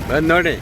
ಬಂದು ನೋಡಿ.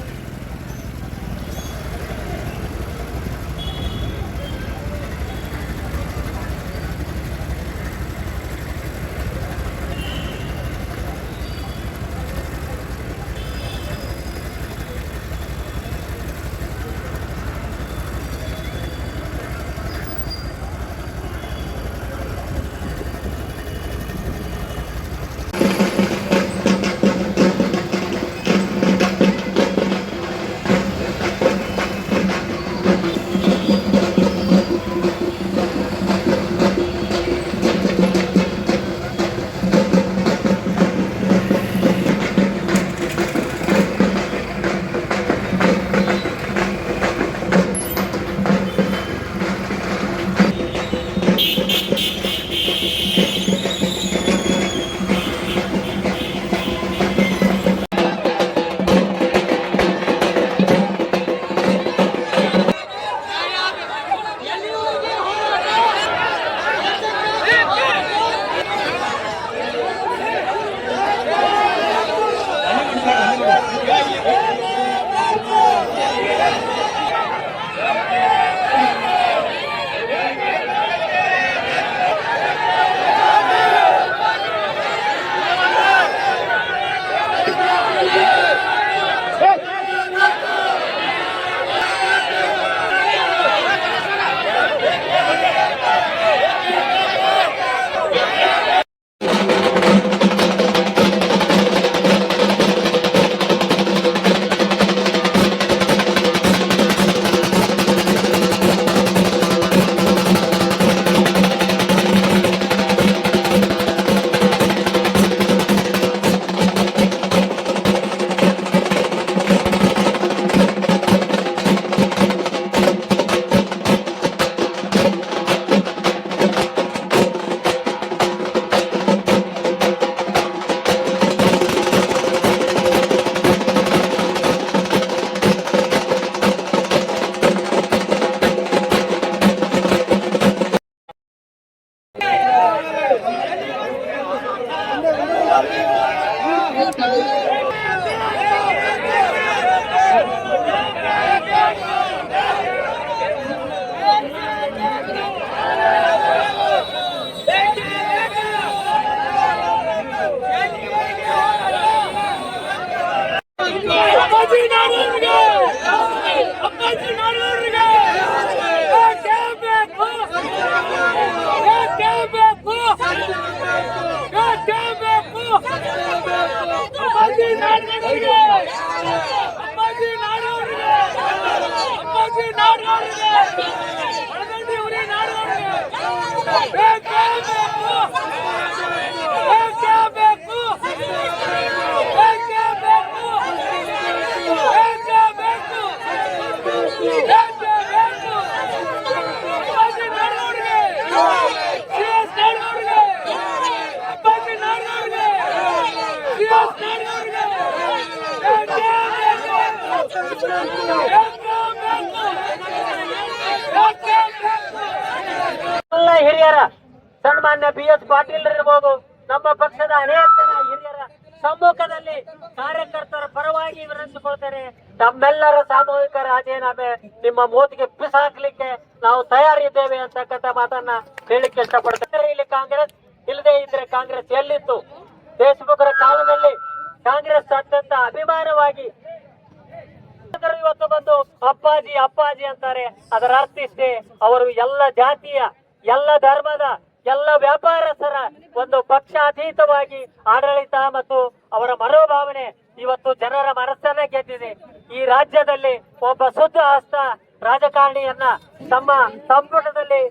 ಹಿರಿಯರ ಸನ್ಮಾನ್ಯ BS ಪಾಟೀಲ್ ಇರಬಹುದು, ನಮ್ಮ ಪಕ್ಷದ ಅನೇಕ ಜನ ಹಿರಿಯರ ಸಮ್ಮುಖದಲ್ಲಿ ಕಾರ್ಯಕರ್ತರ ಪರವಾಗಿ ವಿನಂತಿಸಿಕೊಳ್ತೇನೆ. ನಮ್ಮೆಲ್ಲರ ಸಾಮೂಹಿಕ ರಾಜೀನಾಮೆ ನಿಮ್ಮ ಮೂತಿಗೆ ಬಿಸಾಕ್ಲಿಕ್ಕೆ ನಾವು ತಯಾರಿದ್ದೇವೆ ಅಂತಕ್ಕಂಥ ಮಾತನ್ನ ಹೇಳಿಕ್ಕೆ ಇಷ್ಟಪಡ್ತೇನೆ. ಇಲ್ಲಿ ಕಾಂಗ್ರೆಸ್ ಇಲ್ಲದೆ ಇದ್ರೆ ಕಾಂಗ್ರೆಸ್ ಎಲ್ಲಿತ್ತು? ದೇಶಮುಖರ ಕಾಲದಲ್ಲಿ ಕಾಂಗ್ರೆಸ್ ಅತ್ಯಂತ ಅಭಿಮಾನವಾಗಿ ಇವತ್ತು ಬಂದು ಅಪ್ಪಾಜಿ ಅಪ್ಪಾಜಿ ಅಂತಾರೆ. ಅದರ ಅರ್ಥ ಇಷ್ಟೇ, ಅವರು ಎಲ್ಲ ಜಾತಿಯ, ಎಲ್ಲ ಧರ್ಮದ, ಎಲ್ಲ ವ್ಯಾಪಾರಸ್ಥರ ಒಂದು ಪಕ್ಷಾತೀತವಾಗಿ ಆಡಳಿತ ಮತ್ತು ಅವರ ಮನೋಭಾವನೆ ಇವತ್ತು ಜನರ ಮನಸ್ಸನ್ನ ಗೆದ್ದಿದೆ. ಈ ರಾಜ್ಯದಲ್ಲಿ ಒಬ್ಬ ಶುದ್ಧ ಹಸ್ತ ರಾಜಕಾರಣಿಯನ್ನ ತಮ್ಮ ಸಂಪುಟದಲ್ಲಿ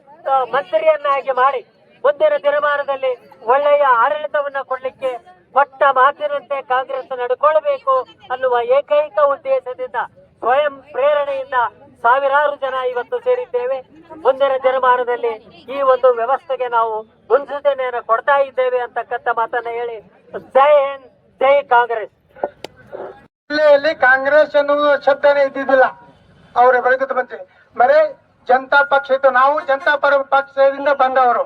ಮಂತ್ರಿಯನ್ನಾಗಿ ಮಾಡಿ ಮುಂದಿನ ದಿನಮಾನದಲ್ಲಿ ಒಳ್ಳೆಯ ಆಡಳಿತವನ್ನ ಕೊಡ್ಲಿಕ್ಕೆ ಕೊಟ್ಟ ಮಾತಿನಂತೆ ಕಾಂಗ್ರೆಸ್ ನಡ್ಕೊಳ್ಬೇಕು ಅನ್ನುವ ಏಕೈಕ ಉದ್ದೇಶದಿಂದ ಸ್ವಯಂ ಪ್ರೇರಣೆಯಿಂದ ಸಾವಿರಾರು ಜನ ಇವತ್ತು ಸೇರಿದ್ದೇವೆ. ಮುಂದಿನ ದಿನಮಾನದಲ್ಲಿ ಈ ಒಂದು ವ್ಯವಸ್ಥೆಗೆ ನಾವು ಮುನ್ಸೂಚನೆಯನ್ನು ಕೊಡ್ತಾ ಇದ್ದೇವೆ ಅಂತಕ್ಕಂಥ ಮಾತನ್ನ ಹೇಳಿ ಜೈ ಹಿಂದ್, ಜೈ ಕಾಂಗ್ರೆಸ್. ಜಿಲ್ಲೆಯಲ್ಲಿ ಕಾಂಗ್ರೆಸ್ ಎನ್ನುವುದು ಶಬ್ದನೇ ಇದ್ದಿದ್ದಿಲ್ಲ. ಅವರ ಬೆಳಗ್ಗೆ ಬಂತು ಬರೇ ಜನತಾ ಪಕ್ಷ ಇತ್ತು. ನಾವು ಜನತಾ ಪಕ್ಷದಿಂದ ಬಂದವರು.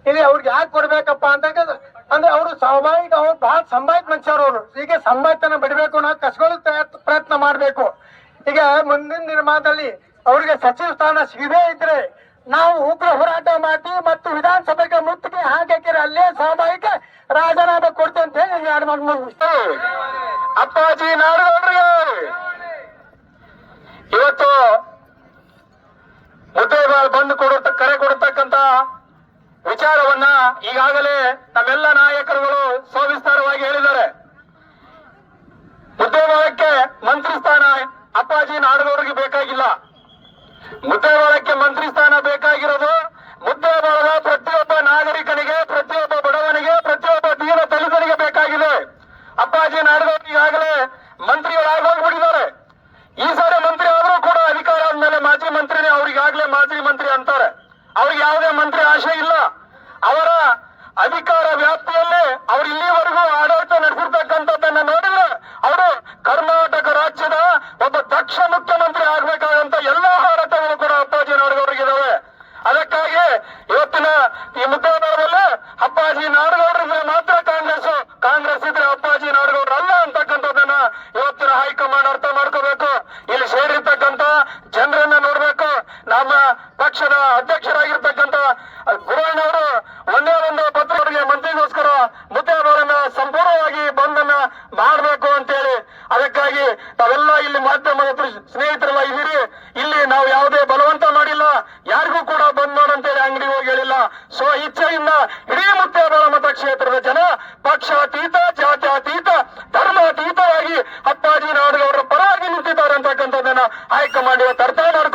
ಇಲ್ಲಿ ಅವ್ರಿಗೆ ಯಾಕೆ ಕೊಡ್ಬೇಕಪ್ಪ ಅಂತ ಅಂದ್ರೆ ಅವರು ಸ್ವಾಭಾವಿಕ, ಅವ್ರು ಬಹಳ ಸಂಭಾವಿತ ಮನುಷ್ಯರು. ಅವರು ಈಗ ಸಂಭಾವಿತನ ಬಿಡಬೇಕು ಅನ್ನೋ ಕಸ್ಕೊಳ್ಳೋ ಪ್ರಯತ್ನ ಮಾಡಬೇಕು. ಈಗ ಮುಂದಿನ ದಿನಮಾನದಲ್ಲಿ ಅವರಿಗೆ ಸಚಿವ ಸ್ಥಾನ ಸಿಗದೇ ಇದ್ರೆ ನಾವು ಉಗ್ರ ಹೋರಾಟ ಮಾಡಿ ಮತ್ತು ವಿಧಾನಸಭೆಗೆ ಮುತ್ತಿಗೆ ಹಾಕಿದ್ರೆ ಅಲ್ಲೇ ಸಾಮೂಹಿಕ ರಾಜೀನಾಮೆ ಕೊಡ್ತೇವೆ ಅಂತ ಹೇಳಿ ಎರಡು ಮಾತು ಮುಗಿಸ್ತೇವೆ. ಅಪ್ಪಾಜಿ ನಾಡಗೌಡರಿಗೆ ಇವತ್ತು ಮುದ್ದೇಬಾಳ್ ಬಂದು ಕರೆ ಕೊಡತಕ್ಕಂತ ವಿಚಾರವನ್ನ ಈಗಾಗಲೇ ನಮ್ಮೆಲ್ಲ ನಾಯಕರುಗಳು ಸವಿಸ್ತಾರವಾಗಿ ಹೇಳಿದ್ದಾರೆ. ಮುದ್ದೇಬಾಳಕ್ಕೆ ಮಂತ್ರಿ ಸ್ಥಾನ ಅಪ್ಪಾಜಿ ನಾಡಗೌಡರಿಗೆ ಬೇಕಾಗಿಲ್ಲ. ಮುದ್ದೇಬಾಳಕ್ಕೆ ಮಂತ್ರಿ ಸ್ಥಾನ ಬೇಕಾಗಿರೋದು ಮುದ್ದೇಬಾಳದ ಪ್ರತಿಯೊಬ್ಬ ನಾಗರಿಕನಿಗೆ, ಪ್ರತಿಯೊಬ್ಬ ಬಡವನಿಗೆ, ಪ್ರತಿಯೊಬ್ಬ ದೀನ ದಲಿತನಿಗೆ ಬೇಕಾಗಿದೆ. ಅಪ್ಪಾಜಿ ನಾಡಗೌಡ ಈಗಾಗಲೇ ಮಂತ್ರಿಗಳಾಗೋಗ್ಬಿಟ್ಟಿದ್ದಾರೆ. ಈ ಸಾರಿ ಮಂತ್ರಿ ಆದ್ರೂ ಕೂಡ ಅಧಿಕಾರ ಆದ್ಮೇಲೆ ಮಾಜಿ ಮಂತ್ರಿನೇ ಅವ್ರಿಗಾಗ್ಲೇ ಮಾಜಿ ಮಂತ್ರಿ ಅಂತಾರೆ. ಅವ್ರಿಗೆ ಯಾವುದೇ ಮಂತ್ರಿ ಆಶೆ ಇಲ್ಲ. ಅವರ ಅಧಿಕಾರ ವ್ಯಾಪ್ತಿಯಲ್ಲಿ ಅವ್ರು ಇಲ್ಲಿವರೆಗೂ ಆಡಳಿತ ನಡೆಸಿರ್ತಕ್ಕಂಥದ್ದನ್ನ ನೋಡಿದ್ರೆ ಅವರು ಕರ್ನಾಟಕ ರಾಜ್ಯದ ಒಬ್ಬ ದಕ್ಷ ಮುಖ್ಯಮಂತ್ರಿ ಆಗ್ಬೇಕಾದಂತ ಎಲ್ಲಾ ಹೋರಾಟಗಳು ಕೂಡ ಅಪ್ಪಾಜಿ ನಾಡಗೌಡರಿಗಿದ್ದಾವೆ. ಅದಕ್ಕಾಗಿ ಇವತ್ತಿನ ಈ ಮುದ್ದೇಬಾಳದಲ್ಲಿ ಅಪ್ಪಾಜಿ ನಾಡಗೌಡರಿಗೆ ಮಾತ್ರ ಕಾಂಗ್ರೆಸ್ ಇದ್ರೆ ಅಪ್ಪಾಜಿ ನಾಡಗೌಡರು ಅಲ್ಲ ಅಂತಕ್ಕಂಥದ್ದನ್ನ ಇವತ್ತಿನ ಹೈಕಮಾಂಡ್ ಅರ್ಥ ಮಾಡ್ಕೋಬೇಕು. ಇಲ್ಲಿ ಸೇರಿರ್ತಕ್ಕಂಥ ಜನರನ್ನ ನೋಡ್ಬೇಕು. ನಮ್ಮ ಪಕ್ಷದ ಅಧ್ಯಕ್ಷರಾಗಿರ್ತಕ್ಕಂಥ ಗುರಣ್ಣವರು ಒಂದೇ ಒಂದು ಪತ್ರಗಳಿಗೆ ಮಂತ್ರಿಗೋಸ್ಕರ ಮುದ್ದೇಬಾಳನ್ನ ಸಂಪೂರ್ಣವಾಗಿ ಬಂಧನ ಮಾಡಬೇಕು ಅಂತೇಳಿ, ಅದಕ್ಕಾಗಿ ತಾವೆಲ್ಲ ಇಲ್ಲಿ ಮಾಧ್ಯಮದ ಸ್ನೇಹಿತರೆಲ್ಲ ಇದ್ದೀರಿ. ಇಲ್ಲಿ ನಾವು ಯಾವುದೇ ಬಲವಂತ ಮಾಡಿಲ್ಲ, ಯಾರಿಗೂ ಕೂಡ ಬಂದ್ ಮಾಡಂತೇಳಿ ಅಂಗಡಿ ಹೋಗಿ ಹೇಳಿಲ್ಲ. ಸ್ವ ಇಚ್ಛೆಯಿಂದ ಇಡೀ ಮುದ್ದೇಬಾಳ ಮತಕ್ಷೇತ್ರದ ಜನ ಪಕ್ಷಾತೀತ, ಜಾತ್ಯತೀತ, ಧರ್ಮಾತೀತವಾಗಿ ಅಪ್ಪಾಜಿ ನಾಡಗೌಡರ ಪರವಾಗಿ ನಿಂತಿದ್ದಾರೆ ಅಂತಕ್ಕಂಥದ್ದನ್ನ ಹೈಕಮಾಂಡ್ ಇವತ್ತು ಅರ್ಥ ಮಾಡ್ಕೊಂಡು